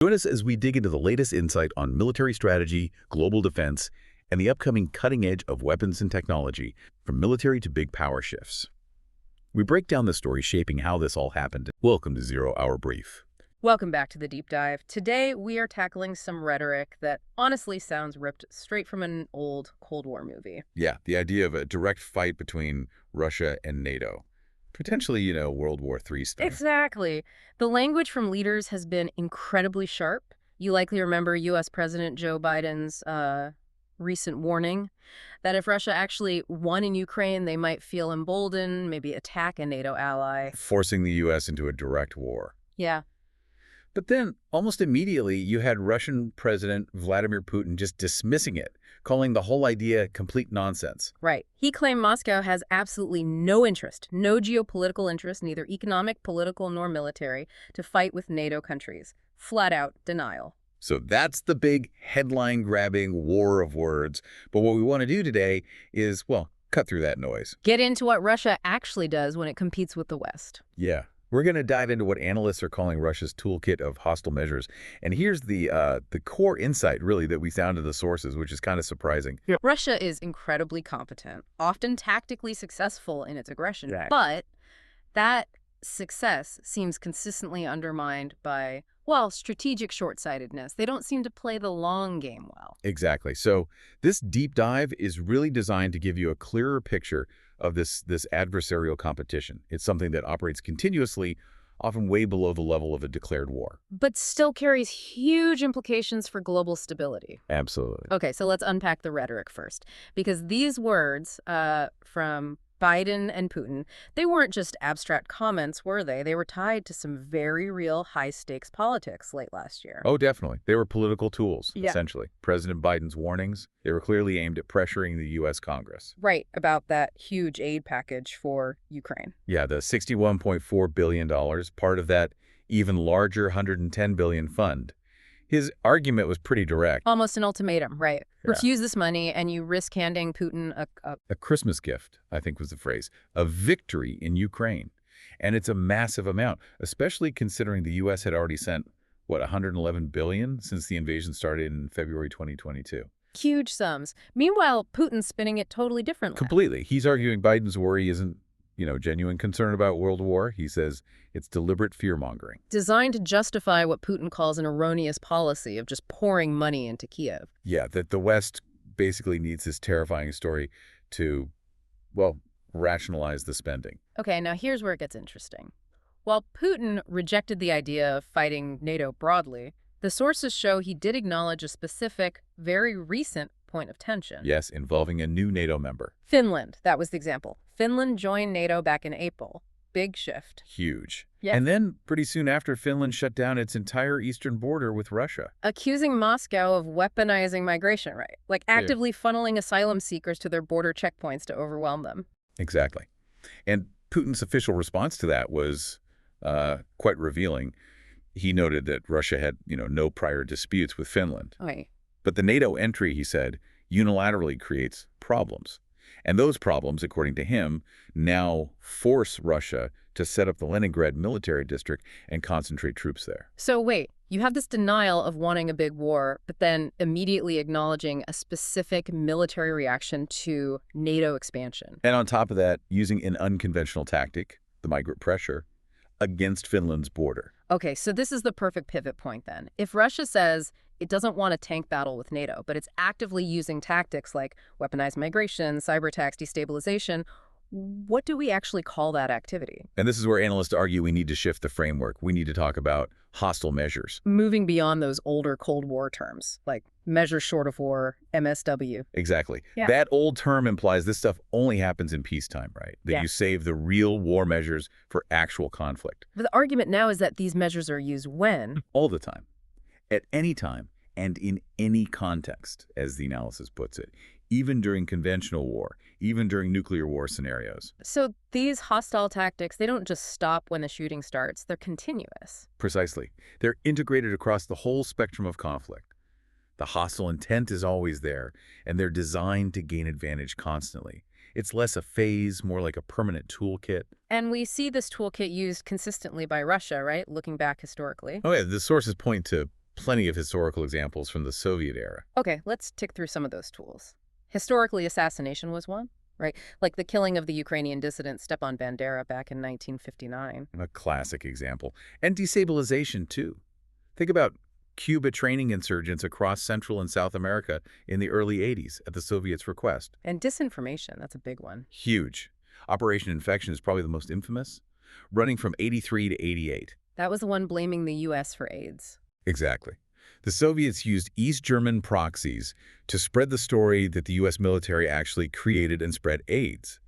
Join us as we dig into the latest insight on military strategy, global defense, and the upcoming cutting edge of weapons and technology, from military to big power shifts. We break down the story shaping how this all happened. Welcome to Zero Hour Brief. Welcome back to the deep dive. Today, we are tackling some rhetoric that honestly sounds ripped straight from an old Cold War movie. Yeah, the idea of a direct fight between Russia and NATO. Potentially, World War III stuff. Exactly. The language from leaders has been incredibly sharp. You likely remember U.S. President Joe Biden's recent warning that if Russia actually won in Ukraine, they might feel emboldened, maybe attack a NATO ally. Forcing the U.S. into a direct war. Yeah. But then, almost immediately, you had Russian President Vladimir Putin just dismissing it, calling the whole idea complete nonsense. Right. He claimed Moscow has absolutely no interest, no geopolitical interest, neither economic, political, nor military, to fight with NATO countries. Flat out denial. So that's the big headline-grabbing war of words. But what we want to do today is, well, cut through that noise. Get into what Russia actually does when it competes with the West. Yeah. We're going to dive into what analysts are calling Russia's toolkit of hostile measures. And here's the core insight, really, that we found in the sources, which is kind of surprising. Yeah. Russia is incredibly competent, often tactically successful in its aggression. Right. But that success seems consistently undermined by, well, strategic short-sightedness. They don't seem to play the long game well. Exactly. So this deep dive is really designed to give you a clearer picture of this adversarial competition. It's something that operates continuously, often way below the level of a declared war. But still carries huge implications for global stability. Absolutely. Okay, so let's unpack the rhetoric first. Because these words from Biden and Putin, they weren't just abstract comments, were they? They were tied to some very real high-stakes politics late last year. Oh, definitely. They were political tools, Yeah. essentially. President Biden's warnings, they were clearly aimed at pressuring the U.S. Congress. Right, about that huge aid package for Ukraine. Yeah, the $61.4 billion, part of that even larger $110 billion fund. His argument was pretty direct. Almost an ultimatum, right? Yeah. Refuse this money and you risk handing Putin A Christmas gift, I think was the phrase, a victory in Ukraine. And it's a massive amount, especially considering the U.S. had already sent, what, $111 billion since the invasion started in February 2022. huge sums. Meanwhile, Putin's spinning it totally differently. Completely. He's arguing Biden's worry isn't, genuine concern about world war. He says it's deliberate fear-mongering. Designed to justify what Putin calls an erroneous policy of just pouring money into Kiev. Yeah, that the West basically needs this terrifying story to, well, rationalize the spending. Okay, now here's where it gets interesting. While Putin rejected the idea of fighting NATO broadly, the sources show he did acknowledge a specific, very recent point of tension. Yes, involving a new NATO member. Finland, that was the example. Finland joined NATO back in April. Big shift. Huge. Yeah. And then, pretty soon after, Finland shut down its entire eastern border with Russia. Accusing Moscow of weaponizing migration, right? Like actively funneling asylum seekers to their border checkpoints to overwhelm them. Exactly. And Putin's official response to that was quite revealing. He noted that Russia had, no prior disputes with Finland. Okay. But the NATO entry, he said, unilaterally creates problems. And those problems, according to him, now force Russia to set up the Leningrad military district and concentrate troops there. So wait, you have this denial of wanting a big war, but then immediately acknowledging a specific military reaction to NATO expansion. And on top of that, using an unconventional tactic, the migrant pressure, against Finland's border. Okay, so this is the perfect pivot point then. If Russia says it doesn't want a tank battle with NATO, but it's actively using tactics like weaponized migration, cyber attacks, destabilization, what do we actually call that activity? And this is where analysts argue we need to shift the framework. We need to talk about hostile measures. Moving beyond those older Cold War terms, like measures short of war, MSW. Exactly. Yeah. That old term implies this stuff only happens in peacetime, right? That Yeah. you save the real war measures for actual conflict. But the argument now is that these measures are used when? All the time. At any time and in any context, as the analysis puts it. Even during conventional war, even during nuclear war scenarios. So these hostile tactics, they don't just stop when the shooting starts, they're continuous. Precisely. They're integrated across the whole spectrum of conflict. The hostile intent is always there, and they're designed to gain advantage constantly. It's less a phase, more like a permanent toolkit. And we see this toolkit used consistently by Russia, right? Looking back historically. Oh yeah, the sources point to plenty of historical examples from the Soviet era. Okay, let's tick through some of those tools. Historically, assassination was one, right? Like the killing of the Ukrainian dissident Stepan Bandera back in 1959. A classic example. And destabilization, too. Think about Cuba training insurgents across Central and South America in the early 80s at the Soviets' request. And disinformation, that's a big one. Huge. Operation Infection is probably the most infamous, running from 83 to 88. That was the one blaming the U.S. for AIDS. Exactly. The Soviets used East German proxies to spread the story that the U.S. military actually created and spread AIDS.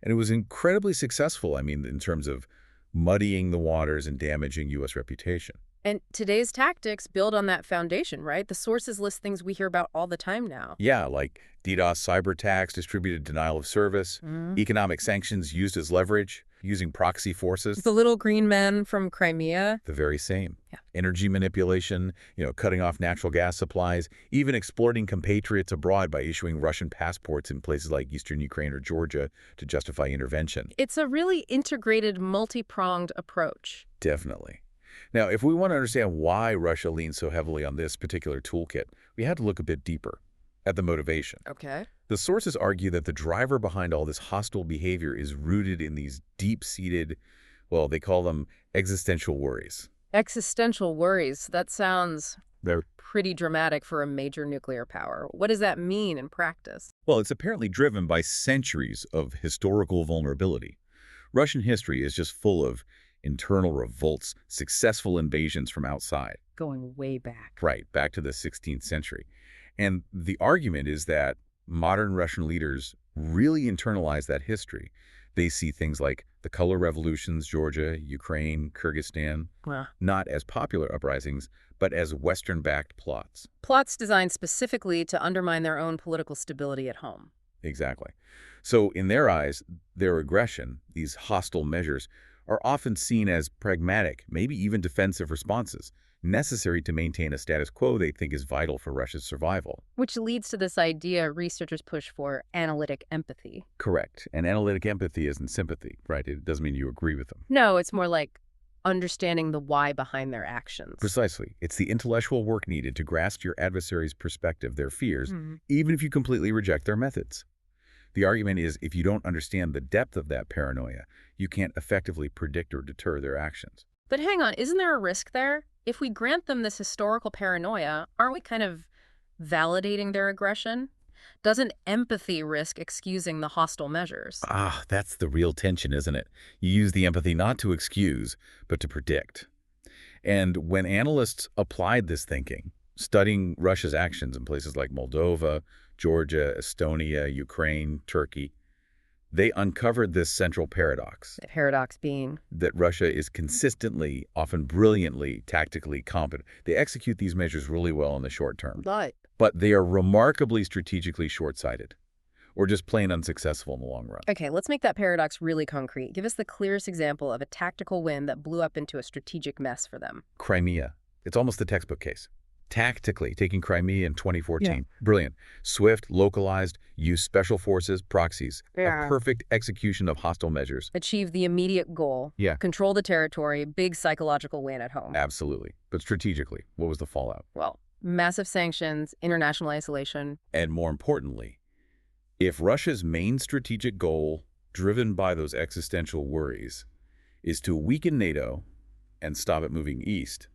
And it was incredibly successful, in terms of muddying the waters and damaging U.S. reputation. And today's tactics build on that foundation, right? The sources list things we hear about all the time now. Yeah, like DDoS cyber attacks, distributed denial of service, economic sanctions used as leverage, using proxy forces. The little green men from Crimea. The very same. Yeah. Energy manipulation, cutting off natural gas supplies, even exploiting compatriots abroad by issuing Russian passports in places like eastern Ukraine or Georgia to justify intervention. It's a really integrated, multi-pronged approach. Definitely. Now, if we want to understand why Russia leans so heavily on this particular toolkit, we had to look a bit deeper at the motivation. Okay. The sources argue that the driver behind all this hostile behavior is rooted in these deep-seated, well, they call them existential worries. Existential worries. That sounds They're pretty dramatic for a major nuclear power. What does that mean in practice? Well, it's apparently driven by centuries of historical vulnerability. Russian history is just full of internal revolts, successful invasions from outside. Going way back. Right, back to the 16th century. And the argument is that modern Russian leaders really internalize that history. They see things like the color revolutions, Georgia, Ukraine, Kyrgyzstan, not as popular uprisings, but as Western-backed plots. Plots designed specifically to undermine their own political stability at home. Exactly. So in their eyes, their aggression, these hostile measures, are often seen as pragmatic, maybe even defensive responses, necessary to maintain a status quo they think is vital for Russia's survival. Which leads to this idea researchers push for analytic empathy. Correct. And analytic empathy isn't sympathy, right? It doesn't mean you agree with them. No, it's more like understanding the why behind their actions. Precisely. It's the intellectual work needed to grasp your adversary's perspective, their fears, even if you completely reject their methods. The argument is if you don't understand the depth of that paranoia, you can't effectively predict or deter their actions. But hang on, isn't there a risk there? If we grant them this historical paranoia, aren't we kind of validating their aggression? Doesn't empathy risk excusing the hostile measures? That's the real tension, isn't it? You use the empathy not to excuse, but to predict. And when analysts applied this thinking, studying Russia's actions in places like Moldova, Georgia, Estonia, Ukraine, Turkey, they uncovered this central paradox. The paradox being? That Russia is consistently, often brilliantly, tactically competent. They execute these measures really well in the short term. But they are remarkably strategically short-sighted, or just plain unsuccessful in the long run. Okay, let's make that paradox really concrete. Give us the clearest example of a tactical win that blew up into a strategic mess for them. Crimea. It's almost the textbook case. Tactically, taking Crimea in 2014. Yeah. Brilliant. Swift, localized, used special forces, proxies. Yeah. A perfect execution of hostile measures. Achieve the immediate goal. Yeah. Control the territory, big psychological win at home. Absolutely. But strategically, what was the fallout? Well, massive sanctions, international isolation. And more importantly, if Russia's main strategic goal, driven by those existential worries, is to weaken NATO and stop it moving east,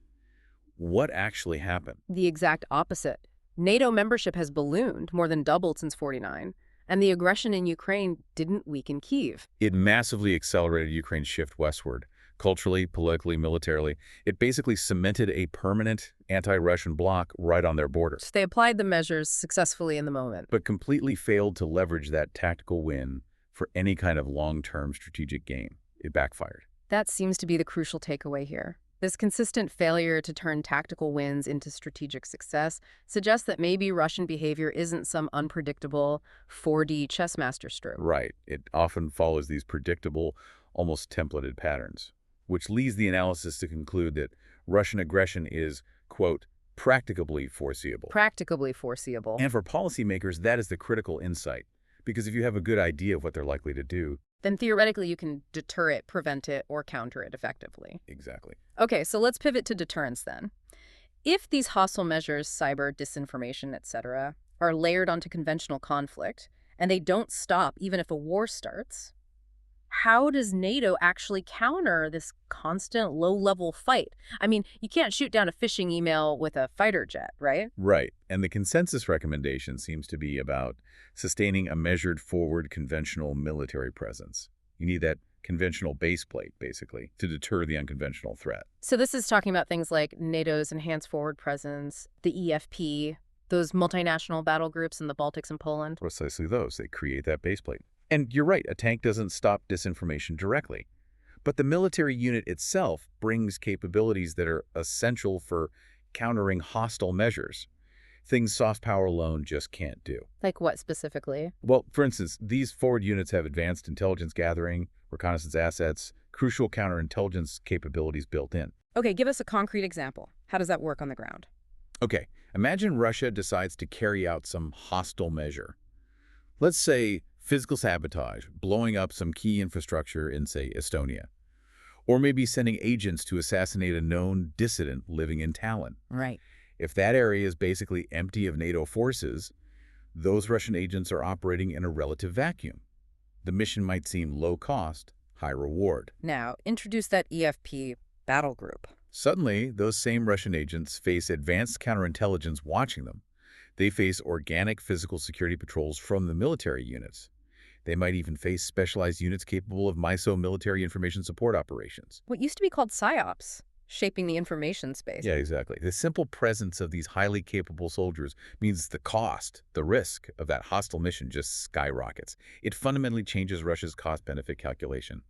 what actually happened? The exact opposite. NATO membership has ballooned, more than doubled since '49, and the aggression in Ukraine didn't weaken Kyiv. It massively accelerated Ukraine's shift westward. Culturally, politically, militarily. It basically cemented a permanent anti-Russian bloc right on their border. They applied the measures successfully in the moment. But completely failed to leverage that tactical win for any kind of long-term strategic gain. It backfired. That seems to be the crucial takeaway here. This consistent failure to turn tactical wins into strategic success suggests that maybe Russian behavior isn't some unpredictable 4D chess master stroke. Right. It often follows these predictable, almost templated patterns, which leads the analysis to conclude that Russian aggression is, quote, practicably foreseeable. Practicably foreseeable. And for policymakers, that is the critical insight. Because if you have a good idea of what they're likely to do, then theoretically you can deter it, prevent it, or counter it effectively. Exactly. Okay, so let's pivot to deterrence then. If these hostile measures, cyber, disinformation, etc., are layered onto conventional conflict, and they don't stop even if a war starts, how does NATO actually counter this constant low-level fight? I mean, you can't shoot down a phishing email with a fighter jet, right? Right. And the consensus recommendation seems to be about sustaining a measured forward conventional military presence. You need that conventional base plate, basically, to deter the unconventional threat. So this is talking about things like NATO's enhanced forward presence, the EFP, those multinational battle groups in the Baltics and Poland. Precisely those. They create that base plate. And you're right, a tank doesn't stop disinformation directly. But the military unit itself brings capabilities that are essential for countering hostile measures, things soft power alone just can't do. Like what specifically? Well, for instance, these forward units have advanced intelligence gathering, reconnaissance assets, crucial counterintelligence capabilities built in. Okay, give us a concrete example. How does that work on the ground? Okay, imagine Russia decides to carry out some hostile measure. Let's say physical sabotage, blowing up some key infrastructure in, say, Estonia. Or maybe sending agents to assassinate a known dissident living in Tallinn. Right. If that area is basically empty of NATO forces, those Russian agents are operating in a relative vacuum. The mission might seem low cost, high reward. Now, introduce that EFP battle group. Suddenly, those same Russian agents face advanced counterintelligence watching them. They face organic physical security patrols from the military units. They might even face specialized units capable of MISO military information support operations. What used to be called PSYOPs, shaping the information space. Yeah, exactly. The simple presence of these highly capable soldiers means the cost, the risk of that hostile mission just skyrockets. It fundamentally changes Russia's cost-benefit calculation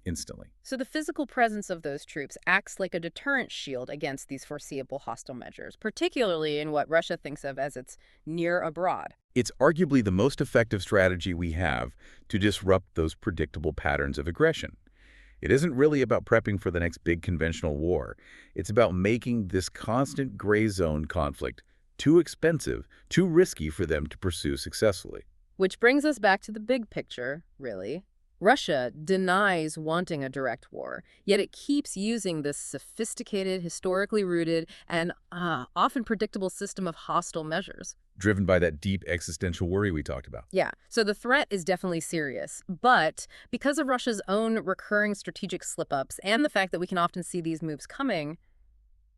instantly. So the physical presence of those troops acts like a deterrent shield against these foreseeable hostile measures, particularly in what Russia thinks of as its near abroad. It's arguably the most effective strategy we have to disrupt those predictable patterns of aggression. It isn't really about prepping for the next big conventional war. It's about making this constant gray zone conflict too expensive, too risky for them to pursue successfully. Which brings us back to the big picture, really. Russia denies wanting a direct war, yet it keeps using this sophisticated, historically rooted, and often predictable system of hostile measures. Driven by that deep existential worry we talked about. Yeah, so the threat is definitely serious, but because of Russia's own recurring strategic slip-ups and the fact that we can often see these moves coming,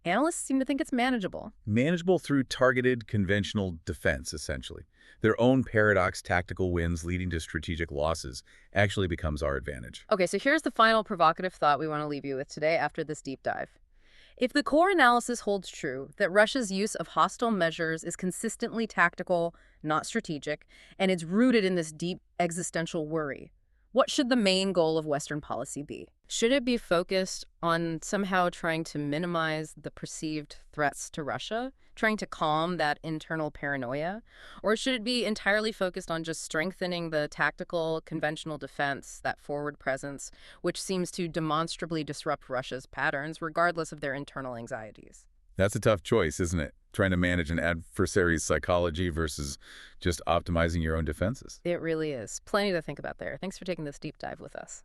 analysts seem to think it's manageable. Manageable through targeted conventional defense, essentially. Their own paradox tactical wins leading to strategic losses actually becomes our advantage. Okay, so here's the final provocative thought we want to leave you with today after this deep dive. If the core analysis holds true, that Russia's use of hostile measures is consistently tactical, not strategic, and it's rooted in this deep existential worry, what should the main goal of Western policy be? Should it be focused on somehow trying to minimize the perceived threats to Russia, trying to calm that internal paranoia? Or should it be entirely focused on just strengthening the tactical, conventional defense, that forward presence, which seems to demonstrably disrupt Russia's patterns, regardless of their internal anxieties? That's a tough choice, isn't it? Trying to manage an adversary's psychology versus just optimizing your own defenses. It really is. Plenty to think about there. Thanks for taking this deep dive with us.